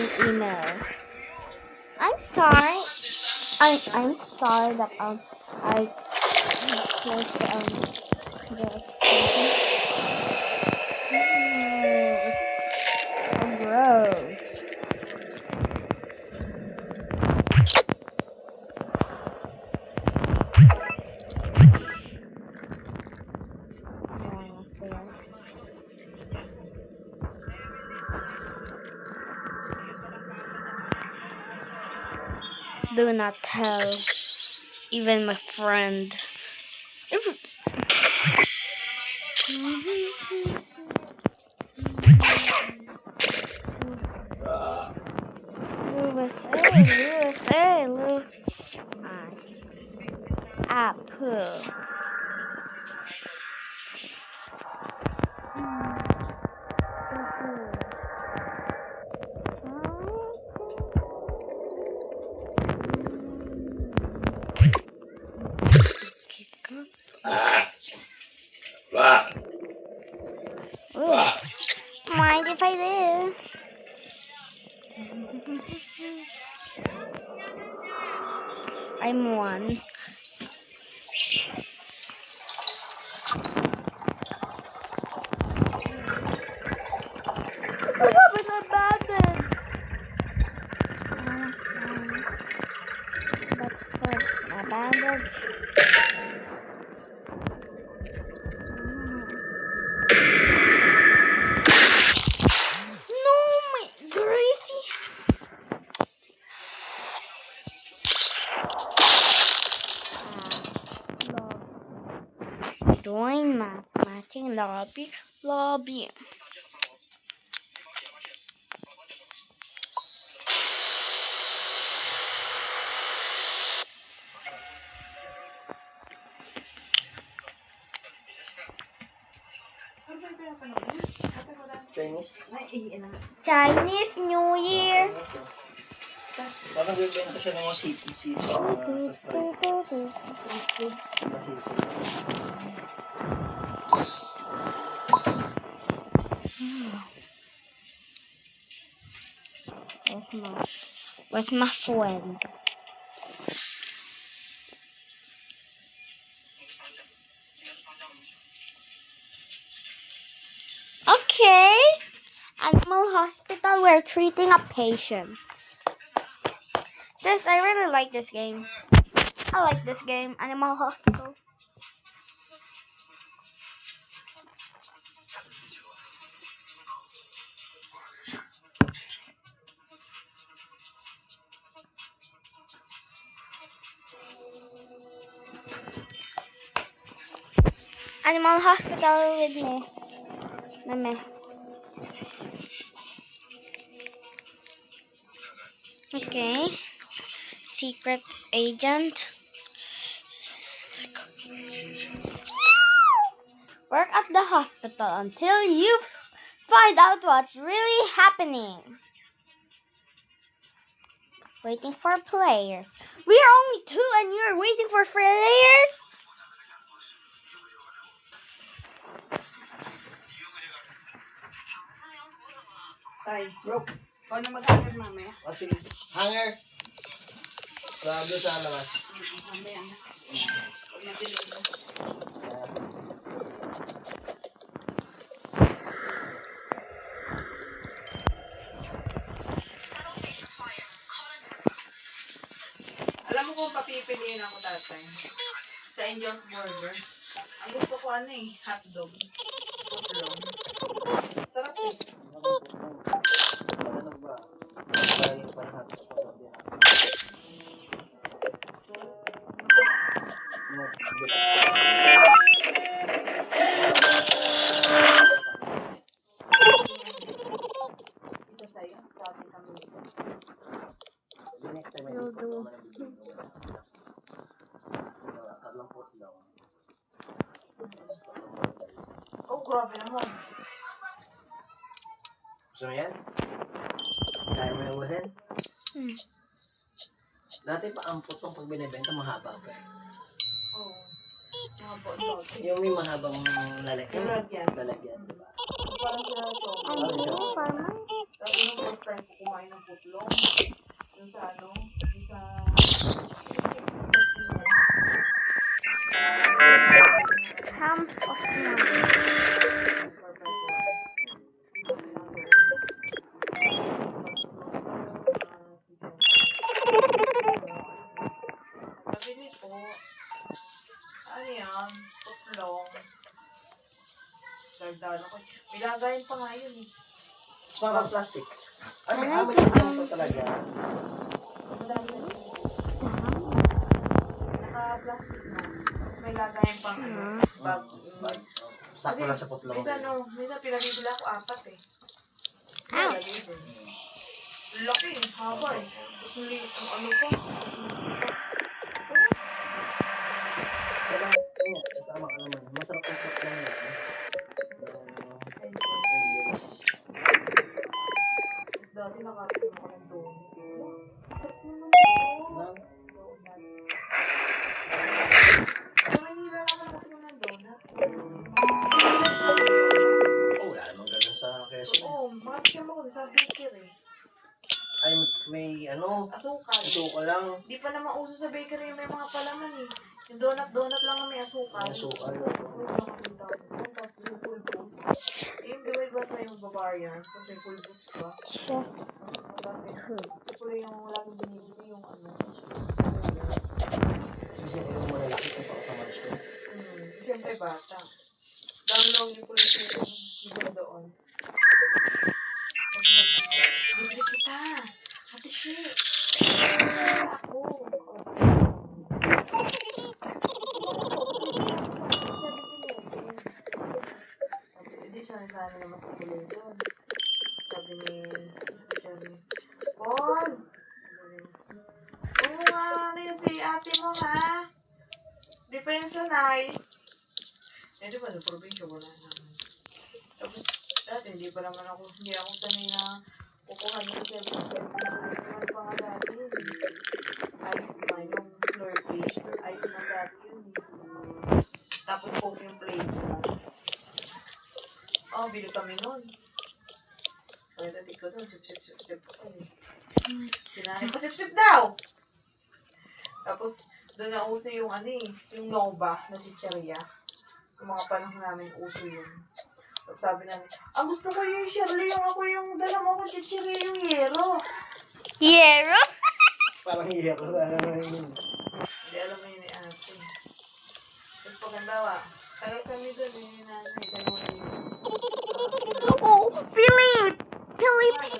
sending email. I'm sorry. I'm sorry that I closed the it's so gross. Do not tell even my friend. Apple. Mind if I do? I'm one. What happened to my bandage? My bandage. No, my Gracie. Join matching lobby. Chinese New Year. Parang bibenta siya ng mga sipon. Where's my friend? Okay. Animal hospital, we're treating a patient. Sis, I really like this game. I like this game, Animal Hospital. Animal Hospital with me. Meme. Okay. Secret agent. Work at the hospital until you find out what's really happening. Waiting for players. We are only 2 and you're waiting for players? Tay, bro. Paano mag-hanger mamaya? O sige. Hanger. Doon sa labas. Mamaya na. Pag nabilig na. Alam mo kung papipiliin ako tatay sa Angel's Burger. Ang gusto ko hotdog. Footlong. Sarap eh. Ano ba? Parang panhat. Ito sa'yo. Sabi kami. Oh, grabe naman. Gusto mo yan? Kaya mo yung ubusin? Dati pa ampot tong pag binibenta, mahaba pa eh. Oo. Mahaba. Yung may mahabang lalagyan. Lalagyan. Lalagyan, diba? Parang sila ito. Farmer. Tapos nung first time ko kumain kain ng putlong. Yung sa ano, yung sa... Comes of money. Pabili po. Ano yan? Putlong. Dagdagan ko. May lagayan pa nga yun eh. Small plastic. Ay, may Ay, amoy ko talaga. Madami na yun. Naka-plastic na. Tapos may lagayan pang ano, bag. Bag. Sakto lang sa putlong. Minsan pinabibili ako 4 eh. Ow. Lagay doon. Laki eh, haba eh. Tapos ang ano pa. Wala, kasama ka naman. Masarap ang putlong yan. Tapos dati nakatinom ko ng donut. Sarap naman Nang, Sa Manila lang ako nakatinom ng donut. oh, wala namang ganun sa Quezon. Oo, makatikim ako sa bakery. Ay, may ano, Asukal. ito ko lang. Di pa naman uso sa bakery yung may mga palaman eh. Yung donut lang na may asukal. May asukal. May nakakita ko. Tapos yung pulbos. Yung diway ba sa yung Bavarian? Tapos may pulbos pa. Ito yung laging binibili yung ano. Susi ko yung malalaki kung pa sa March. Siyempre bata. Download yung pulbos yung doon. Bibili kita! Ate shit! Ako! Hindi siya sana naman sa tuloy doon. Sabi ni Paul! Oo nga, ano yun si ate mo ha? Di pa yung sanay. Eh di ba, sa probinsya wala naman. Tapos, dati hindi pa naman ako, hindi ako sanay na kukuha ng 7 pa nga dati yun. Ice na yung Slurpee. Ice na dati yun. Tapos coke yung plate. Oh, bili kami nun. Pagdating ko dun, sip-sip ko eh. Sinanay, pasip-sip daw! Tapos, doon na uso yung ano eh, yung Nova na chicheria. Yung mga panahon namin, uso yun. Tapos sabi namin, gusto ko yung Shirley, yung dala mo akong chicheria, yung yero. Yero? Parang hiya ko sa ano yun. Hindi alam mo yun ni ate. Tapos pag halimbawa, tagal kami doon, yung nanay, dalawang yero. Oh, Philip! Philippines!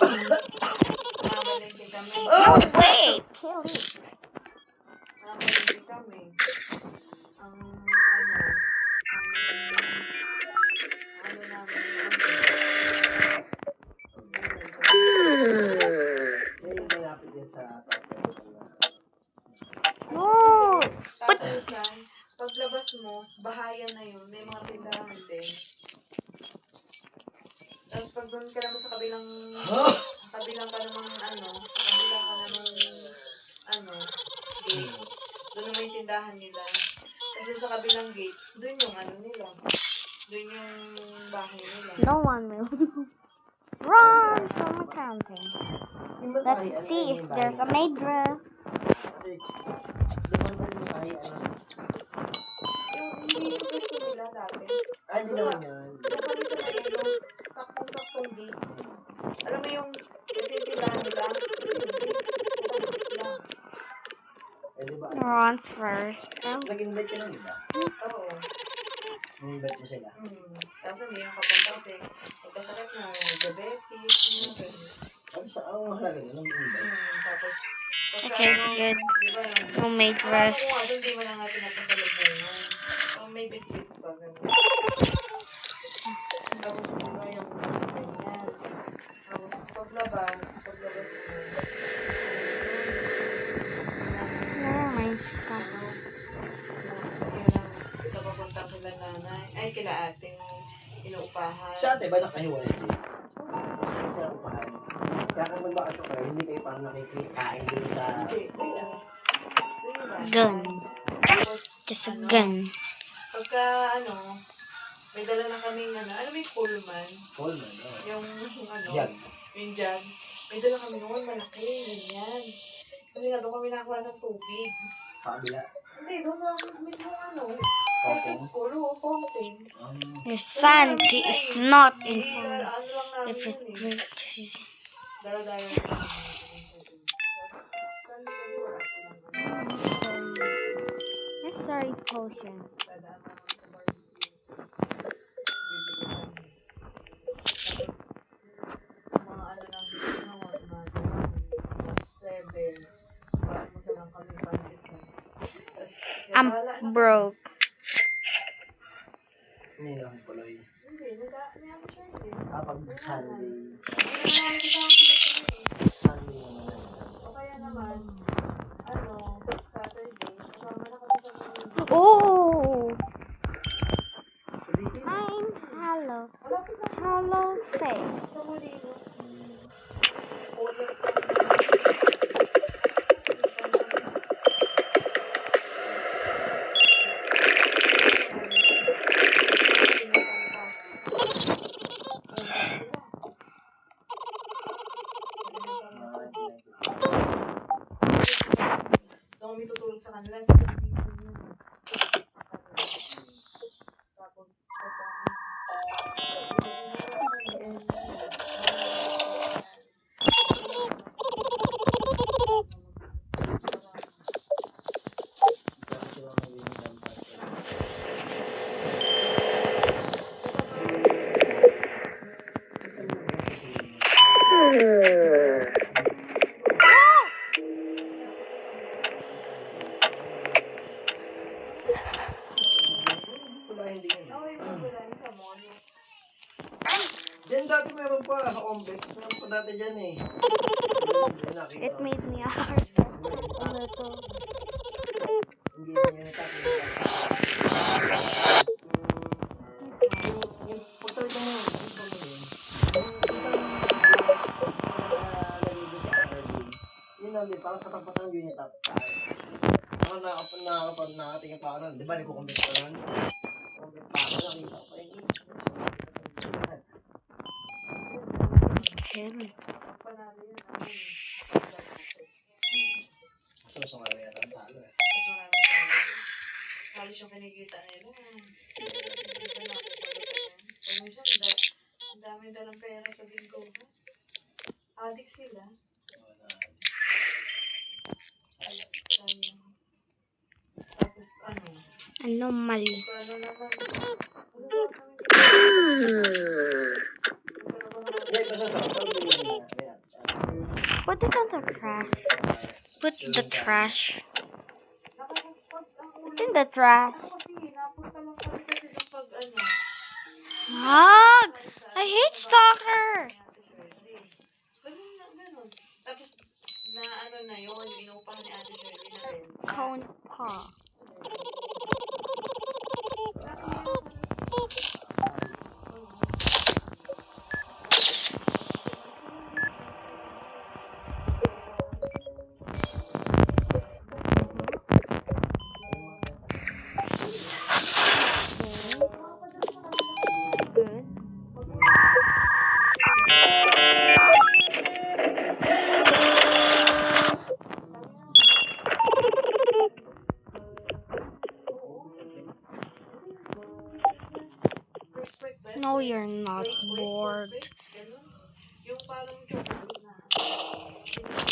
Mamalengke kami. No way! Philip! Mamalengke kami. Ang namin, May malapit din sa tapos. Oh! tapos paglabas mo, bahayan na yun. May mga tindahan din. Tapos pag doon ka naman sa kabilang ka namang sa kabilang ka namang gate. Doon naman yung tindahan nila. Kasi sa kabilang gate, doon yung nila. Doon yung bahay nila. No one will. Run from accounting. Let's see if there's a maid dress. Yung hindi yung gusto nila dati. Ay, hindi naman yun. Yung kami sa may saktong gate. Alam mo yung tindahan nila? Eh, di ba? Ron's first. Nag-invite ka lang, di ba? Oo. Nag-invite mo sila. Tapos hindi yung kapunta kasi magkasakit na diabetes, Ano sa ang mahalaga yun? Nag-invite. tapos Okay, good. di ba No maid alam dress. mo kung hindi mo na nga pinapasalubungan. May bit-bit pa gano'n. Tapos di ba yung ganyan. Tapos paglabas mo. No, my stuff. Sa papuntang kila nanay. Ay, kila ating inuupahan. Sa ate, ba nakahiwalay din? Sa upahan. Kaya kung magbakasyon kayo, hindi kayo parang nakikikain din sa... Gun. Tapos, Just a gun. pagka, May dala na kaming ano. Ano may Pullman? Coleman, oh. Yung ano. Yan. Yung jug. May dala kami noon. Malaki. Ganyan. Kasi nga doon kami nakakuha ng tubig. Pakabila. Hindi, doon sa mismo ano. Fountain? Sa school, fountain. Your sanity is not in Ano lang namin if yun it eh. breaks. Dala-dala. Necessary potion. Mga ano lang ginawa, mga 7. Bakit mo silang kami pandesal. I'm broke. Hindi lang pala yun. Hindi, nag-ano siya hindi. Kapag Sunday. Hindi naman kita Sunday naman. o kaya naman, ano, Saturday, kasama na kami sa mga Oh, Sabihin. I'm hello. malapit lang Hello face. sa Molino. Doon kami tutulog sa kanila sa television yun. Tapos, Wala, hindi yun. okay, wala yun sa mall. Diyan dati meron pa sa Ombex. Meron pa dati dyan eh. Nakita It ko. made me hurt a little. Hindi na yan nakita. Yung pagtawid mo yun. Yung pagtawid mo yun. Naligo sa Arlene. Yun lang din. Parang katapat ng unit up. Ako nakakatingin pa ako nun. Di ba nagkukumbit pa nun? Kumbit pa ako. Nakita ko pa yun. Panalo yun. Ano yun? Suso nga rin ang talo eh. Tapos maraming tao. Halos yung kinikita nila. Hindi ba nakapagpalo pa yan? Kung minsan, ang dami dalang pera sa bingo. Adik sila. Sayang. Tapos ano? Anomaly. Ano naman? Hindi, basta sa Put it on the trash. Put the trash. Put in the trash. Kasi napunta lang kami kasi nung pag ano. Hug! I hate stalker. Ganun na, ganun. Tapos, na ano na yun, yung inuupahan ni Ate Shirley na rin. Cone paw. Good. No, you're not bored. Ganun. Yung parang chocolate na.